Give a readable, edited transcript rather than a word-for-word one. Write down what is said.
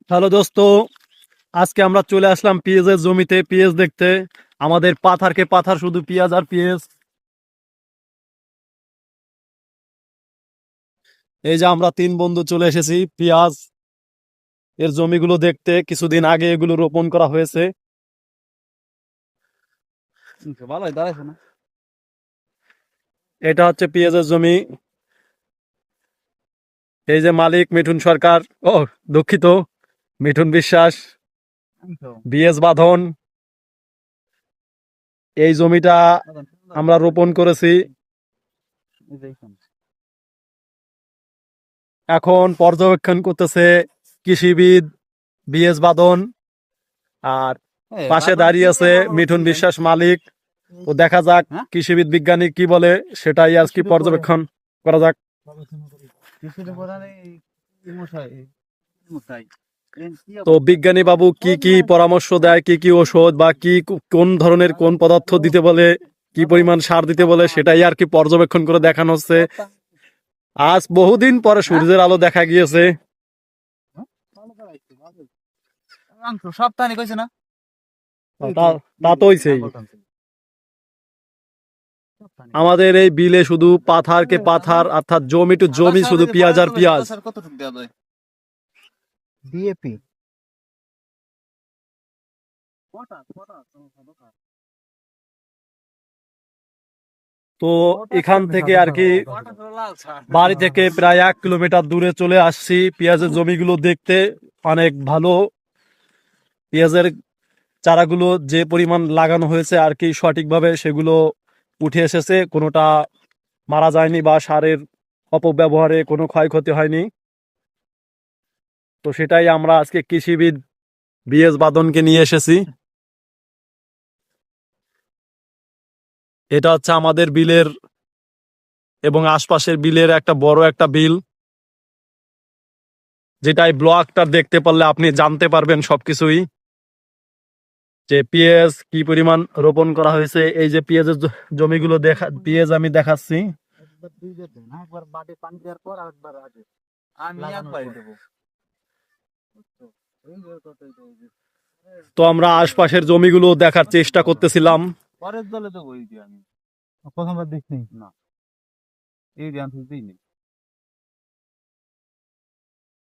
Hello দোস্ত, আজকে আমরা চলে আসলাম পেঁয়াজের জমিতে পেঁয়াজ দেখতে। আমাদের পাথারকে পাথার, শুধু পেঁয়াজ আর পেঁয়াজ। এই যে আমরা তিন বন্ধু চলে এসেছি পেঁয়াজ এর জমিগুলো দেখতে। কিছুদিন আগে এগুলো রোপণ করা হয়েছে। ভালোই দাঁড়াইছে না। এটা হচ্ছে পেঁয়াজের জমি। এই যে মালিক মিঠুন সরকার, ও দুঃখিত, মিঠুন বিশ্বাস, বিএস বাঁধন। এই জমিটা আমরা রোপণ করেছি। এখন পর্যবেক্ষণ করতেছে কৃষিবিদ বিএস বাঁধন, আর পাশে দাঁড়িয়ে আছে মিঠুন বিশ্বাস মালিক। তো দেখা যাক কৃষিবিদ বিজ্ঞানী কি বলে, সেটাই আজকে পর্যবেক্ষণ করা যাক। তো বিজ্ঞানী বাবু কি কি পরামর্শ দেয়, কি কি ওষুধ বা কি কোন ধরনের কোন পদার্থ দিতে বলে, কি পরিমাণ সার দিতে বলে, সেটাই আর কি পর্যবেক্ষণ করে দেখানো হচ্ছে। আজ বহুদিন পরে সূর্যের আলো দেখা গিয়েছে। সপ্তাহে কইছে না। তা তো হইছেই। আমাদের এই বিলে শুধু পাথারকে পাথার, অর্থাৎ জমি টু জমি শুধু পেঁয়াজ আর পেঁয়াজ। কতটুকু দেওয়া যায়? ডিএপি তো এখান থেকে আর কি বাড়ি থেকে প্রায় 1 কিলোমিটার দূরে চলে আসছি পেঁয়াজের জমিগুলো দেখতে। অনেক ভালো পেঁয়াজের চারাগুলো, যে পরিমাণ লাগানো হয়েছে আর কি সঠিকভাবে সেগুলো উঠে এসেছে। কোনোটা মারা যায়নি বা সারের অপব্যবহারে কোনো ক্ষয়ক্ষতি হয়নি। তো সেটাই আমরা আজকে কৃষিবিদ বিএস বাদনকে নিয়ে এসেছি। এটা হচ্ছে আমাদের বিলের এবং আশপাশের বিলের একটা বড় একটা বিল, যেটাই ব্লকটা দেখতে পারলে আপনি জানতে পারবেন সবকিছুই, যে পেঁয়াজ কি পরিমাণ রোপণ করা হয়েছে। এই যে পেঁয়াজের জমিগুলো পেঁয়াজ আমি দেখাচ্ছি। একবার বাটে পানি দেওয়ার পর আরেকবার আগে আমি একবারই দেবো। তো আমরা আশপাশের জমিগুলো দেখার চেষ্টা করতেছিলাম। পরের দলে দেবো এই দিয়ে আমি। প্রথমবার দেখছি না, এই দিয়ে আমি দিইনি।